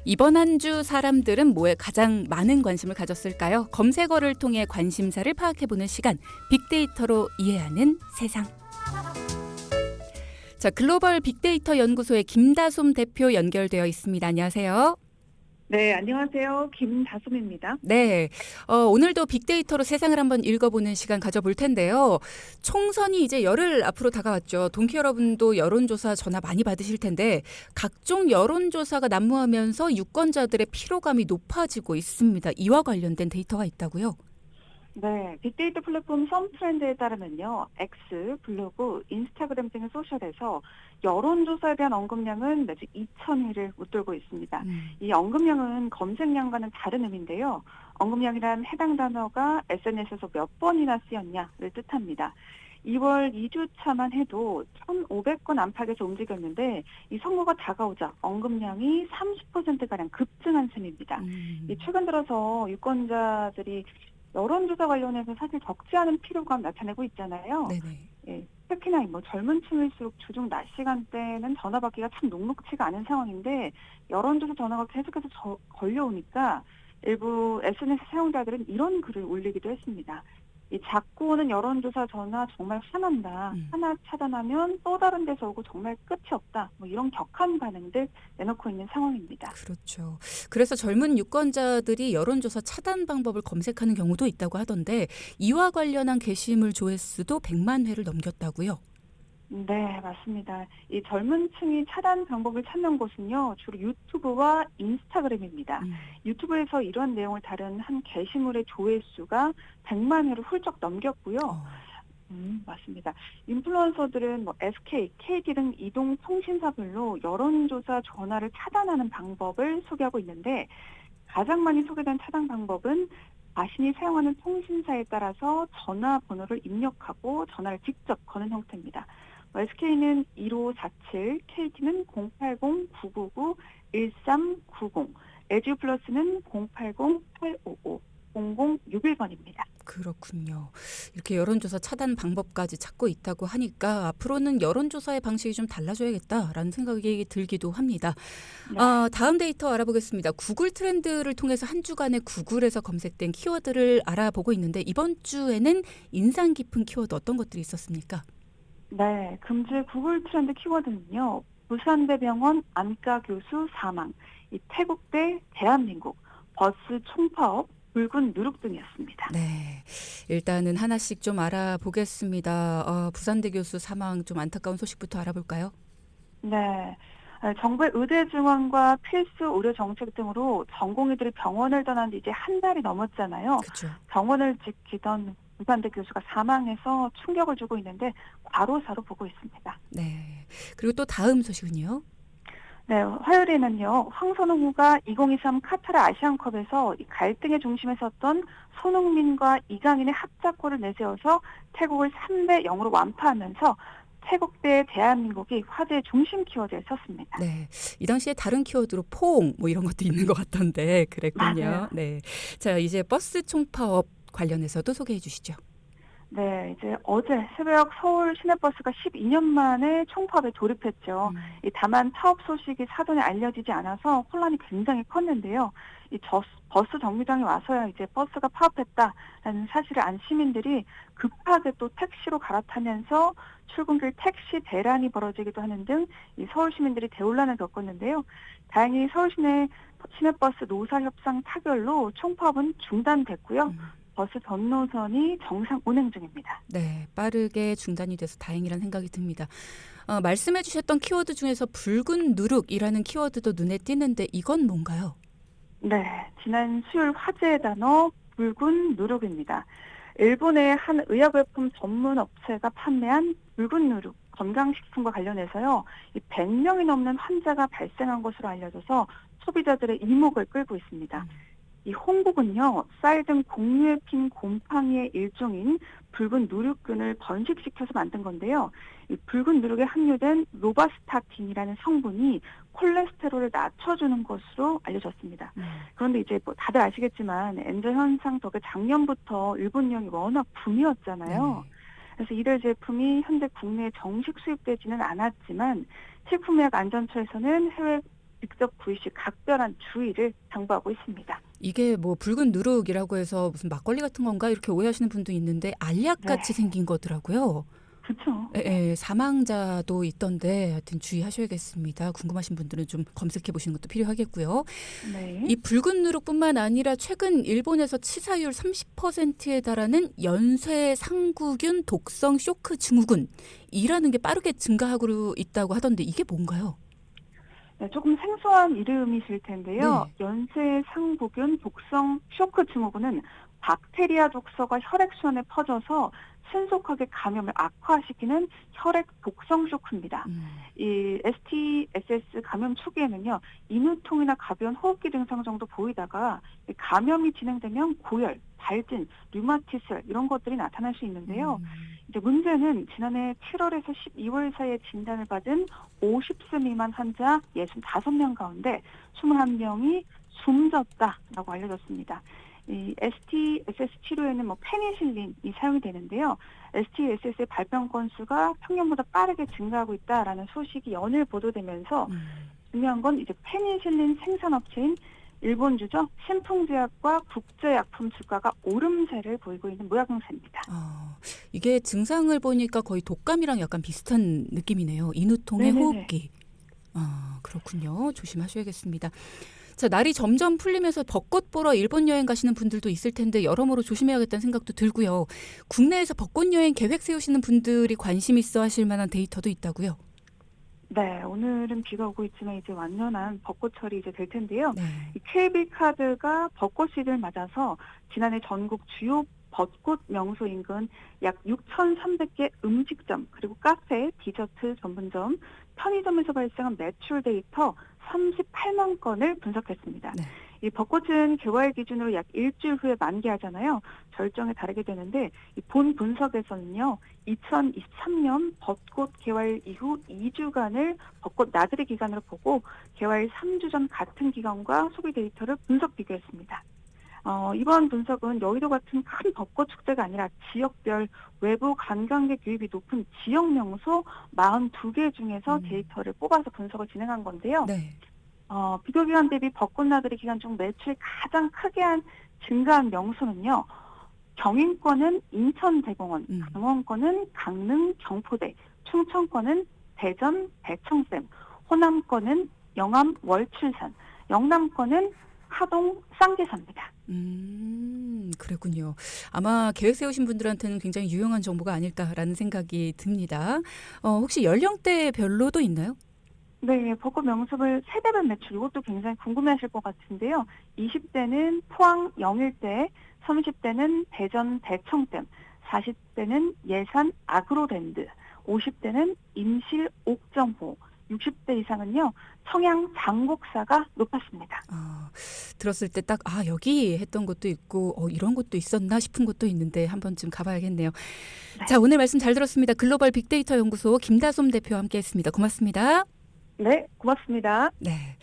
이번 한 주 사람들은 뭐에 가장 많은 관심을 가졌을까요? 검색어를 통해 관심사를 파악해보는 시간, 빅데이터로 이해하는 세상. 자, 글로벌 빅데이터 연구소의 김다솜 대표 연결되어 있습니다. 안녕하세요. 네, 안녕하세요. 김다솜입니다. 네, 오늘도 빅데이터로 세상을 한번 읽어보는 시간 가져볼 텐데요. 총선이 이제 열흘 앞으로 다가왔죠. 동키 여러분도 여론조사 전화 많이 받으실 텐데 각종 여론조사가 난무하면서 유권자들의 피로감이 높아지고 있습니다. 이와 관련된 데이터가 있다고요? 네, 빅데이터 플랫폼 썸트렌드에 따르면요. X, 블로그, 인스타그램 등의 소셜에서 여론조사에 대한 언급량은 매주 2,000회를 웃돌고 있습니다. 이 언급량은 검색량과는 다른 의미인데요. 언급량이란 해당 단어가 SNS에서 몇 번이나 쓰였냐를 뜻합니다. 2월 2주차만 해도 1,500건 안팎에서 움직였는데 이 선거가 다가오자 언급량이 30%가량 급증한 셈입니다. 이 최근 들어서 유권자들이 여론조사 관련해서 사실 적지 않은 피로감 나타내고 있잖아요. 네네. 예, 특히나 뭐 젊은 층일수록 주중 낮 시간대는 전화 받기가 참 녹록치가 않은 상황인데 여론조사 전화가 계속해서 걸려오니까 일부 SNS 사용자들은 이런 글을 올리기도 했습니다. 이 자꾸 오는 여론조사 전화 정말 화난다. 하나 차단하면 또 다른 데서 오고 정말 끝이 없다. 뭐 이런 격한 반응들 내놓고 있는 상황입니다. 그렇죠. 그래서 젊은 유권자들이 여론조사 차단 방법을 검색하는 경우도 있다고 하던데 이와 관련한 게시물 조회수도 100만 회를 넘겼다고요? 네, 맞습니다. 이 젊은 층이 차단 방법을 찾는 곳은요, 주로 유튜브와 인스타그램입니다. 유튜브에서 이런 내용을 다룬 한 게시물의 조회수가 100만 회를 훌쩍 넘겼고요. 맞습니다. 인플루언서들은 뭐 SK, KT 등 이동 통신사별로 여론조사 전화를 차단하는 방법을 소개하고 있는데 가장 많이 소개된 차단 방법은 자신이 사용하는 통신사에 따라서 전화번호를 입력하고 전화를 직접 거는 형태입니다. SK는 1547, KT는 080-999-1390, 에듀플러스는 080-855-0061번입니다. 그렇군요. 이렇게 여론조사 차단 방법까지 찾고 있다고 하니까 앞으로는 여론조사의 방식이 좀 달라져야겠다라는 생각이 들기도 합니다. 네. 다음 데이터 알아보겠습니다. 구글 트렌드를 통해서 한 주간의 구글에서 검색된 키워드를 알아보고 있는데 이번 주에는 인상 깊은 키워드 어떤 것들이 있었습니까? 네, 금주의 구글 트렌드 키워드는요. 부산대병원 안과 교수 사망, 이 태국대 대한민국, 버스 총파업, 붉은 누룩 등이었습니다. 네, 일단은 하나씩 좀 알아보겠습니다. 부산대 교수 사망 좀 안타까운 소식부터 알아볼까요? 네. 정부의 의대 증원과 필수 의료 정책 등으로 전공의들이 병원을 떠난 지 이제 한 달이 넘었잖아요. 그렇죠. 병원을 지키던 부산대 교수가 사망해서 충격을 주고 있는데 과로사로 보고 있습니다. 네. 그리고 또 다음 소식은요? 네, 화요일에는요. 황선홍 후가 2023 카타르 아시안컵에서 이 갈등의 중심에 섰던 손흥민과 이강인의 합작골을 내세워서 태국을 3대0으로 완파하면서 태국 대 대한민국이 화제의 중심 키워드에 섰습니다. 네, 이 당시에 다른 키워드로 포옹 뭐 이런 것도 있는 것 같던데 그랬군요. 맞아요. 네, 자 이제 버스 총파업 관련해서도 소개해 주시죠. 네, 이제 어제 새벽 서울 시내버스가 12년 만에 총파업에 돌입했죠. 다만 파업 소식이 사전에 알려지지 않아서 혼란이 굉장히 컸는데요. 버스 정류장에 와서야 이제 버스가 파업했다라는 사실을 안 시민들이 급하게 또 택시로 갈아타면서 출근길 택시 대란이 벌어지기도 하는 등 이 서울 시민들이 대혼란을 겪었는데요. 다행히 서울 시내버스 노사 협상 타결로 총파업은 중단됐고요. 버스 전 노선이 정상 운행 중입니다. 네, 빠르게 중단이 돼서 다행이라는 생각이 듭니다. 말씀해 주셨던 키워드 중에서 붉은 누룩이라는 키워드도 눈에 띄는데 이건 뭔가요? 네, 지난 수요일 화제의 단어 붉은 누룩입니다. 일본의 한 의약외품 전문 업체가 판매한 붉은 누룩 건강식품과 관련해서요. 100명이 넘는 환자가 발생한 것으로 알려져서 소비자들의 이목을 끌고 있습니다. 이 홍국은요, 쌀 등 곡류에 핀 곰팡이의 일종인 붉은 누룩균을 번식시켜서 만든 건데요. 이 붉은 누룩에 함유된 로바스타틴이라는 성분이 콜레스테롤을 낮춰주는 것으로 알려졌습니다. 그런데 이제 뭐 다들 아시겠지만 엔저 현상 덕에 작년부터 일본령이 워낙 붐이었잖아요. 그래서 이들 제품이 현재 국내에 정식 수입되지는 않았지만 식품의약안전처에서는 해외 직접 구입 시 각별한 주의를 당부하고 있습니다. 이게 뭐 붉은 누룩이라고 해서 무슨 막걸리 같은 건가 이렇게 오해하시는 분도 있는데 알약같이 네, 생긴 거더라고요. 그렇죠. 예, 예, 사망자도 있던데 하여튼 주의하셔야겠습니다. 궁금하신 분들은 좀 검색해 보시는 것도 필요하겠고요. 네. 이 붉은 누룩뿐만 아니라 최근 일본에서 치사율 30%에 달하는 연쇄상구균 독성 쇼크 증후군이라는 게 빠르게 증가하고 있다고 하던데 이게 뭔가요? 네, 조금 생소한 이름이실 텐데요. 네. 연쇄상부균 독성 쇼크 증후군은 박테리아 독소가 혈액순환에 퍼져서 신속하게 감염을 악화시키는 혈액 독성 쇼크입니다. 음, 이 STSS 감염 초기에는요, 인후통이나 가벼운 호흡기 증상 정도 보이다가 이 감염이 진행되면 고열, 발진, 류마티스 이런 것들이 나타날 수 있는데요. 음, 이제 문제는 지난해 7월에서 12월 사이에 진단을 받은 50세 미만 환자 65명 가운데 21명이 숨졌다라고 알려졌습니다. 이 STSS 치료에는 페니실린이 사용이 되는데요. STSS의 발병 건수가 평년보다 빠르게 증가하고 있다라는 소식이 연일 보도되면서 음. 중요한 건 이제 페니실린 생산업체인 일본주죠. 신풍제약과 국제약품 주가가 오름세를 보이고 있는 모양새입니다. 이게 증상을 보니까 거의 독감이랑 약간 비슷한 느낌이네요. 인후통의 네네네. 호흡기. 그렇군요. 조심하셔야겠습니다. 자, 날이 점점 풀리면서 벚꽃 보러 일본 여행 가시는 분들도 있을 텐데 여러모로 조심해야겠다는 생각도 들고요. 국내에서 벚꽃 여행 계획 세우시는 분들이 관심 있어 하실 만한 데이터도 있다고요. 네, 오늘은 비가 오고 있지만 이제 완연한 벚꽃철이 이제 될 텐데요. 네. 이 KB카드가 벚꽃 시즌을 맞아서 지난해 전국 주요 벚꽃 명소 인근 약 6,300개 음식점, 그리고 카페, 디저트 전문점, 편의점에서 발생한 매출 데이터 38만 건을 분석했습니다. 네. 이 벚꽃은 개월 기준으로 약 일주일 후에 만개하잖아요. 절정에 다르게 되는데 이 본 분석에서는요. 2023년 벚꽃 개월 이후 2주간을 벚꽃 나들이 기간으로 보고 개월 3주 전 같은 기간과 소비 데이터를 분석 비교했습니다. 이번 분석은 여의도 같은 큰 벚꽃 축제가 아니라 지역별 외부 관광객 유입이 높은 지역 명소 42개 중에서 데이터를 뽑아서 분석을 진행한 건데요. 네. 비교 기간 대비 벚꽃 나들이 기간 중 매출이 가장 크게 증가한 명소는요. 경인권은 인천대공원, 음. 강원권은 강릉 경포대, 충청권은 대전 대청댐, 호남권은 영암 월출산, 영남권은 하동 쌍계사입니다. 그랬군요. 아마 계획 세우신 분들한테는 굉장히 유용한 정보가 아닐까라는 생각이 듭니다. 혹시 연령대별로도 있나요? 네, 벚꽃 명소별 세대별 매출 이것도 굉장히 궁금해하실 것 같은데요. 20대는 포항 영일대, 30대는 대전 대청댐, 40대는 예산 아그로랜드, 50대는 임실 옥정호, 60대 이상은요 청양 장곡사가 높았습니다. 들었을 때 딱 여기 했던 것도 있고 이런 것도 있었나 싶은 것도 있는데 한 번쯤 가봐야겠네요. 네. 자, 오늘 말씀 잘 들었습니다. 글로벌 빅데이터 연구소 김다솜 대표와 함께했습니다. 고맙습니다. 네, 고맙습니다. 네.